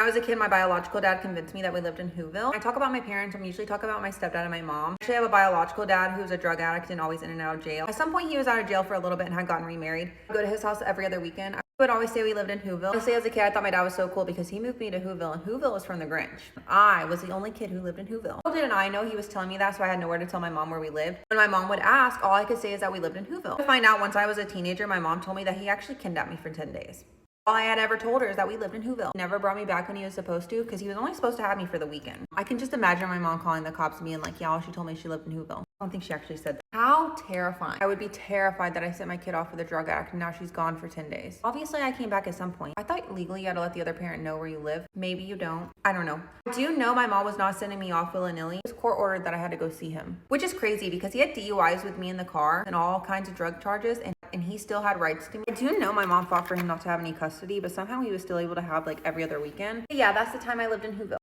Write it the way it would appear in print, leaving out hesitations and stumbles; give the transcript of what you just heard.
When I was a kid, my biological dad convinced me that we lived in Whoville. When I talk about my parents, I'm usually talking about my stepdad and my mom. I actually have a biological dad who's a drug addict and always in and out of jail. At some point, he was out of jail for a little bit and had gotten remarried. I would go to his house every other weekend. I would always say we lived in Whoville. Honestly, as a kid, I thought my dad was so cool because he moved me to Whoville, and Whoville was from The Grinch. I was the only kid who lived in Whoville. Little didn't I know he was telling me that, so I had nowhere to tell my mom where we lived. When my mom would ask, all I could say is that we lived in Whoville. To find out, once I was a teenager, my mom told me that he actually kidnapped me for 10 days. All I had ever told her is that we lived in Whoville. He never brought me back when he was supposed to because he was only supposed to have me for the weekend. I can just imagine my mom calling the cops and being like, yeah, she told me she lived in Whoville. I don't think she actually said that. How terrifying. I would be terrified that I sent my kid off with a drug addict and now she's gone for 10 days. Obviously, I came back at some point. I thought legally you had to let the other parent know where you live. Maybe you don't. I don't know. I do know my mom was not sending me off willy-nilly. It was court ordered that I had to go see him, which is crazy because he had DUIs with me in the car and all kinds of drug charges, and he still had rights to me. I do know my mom fought for him not to have any custody, but somehow he was still able to have like every other weekend. But yeah, that's the time I lived in Whoville.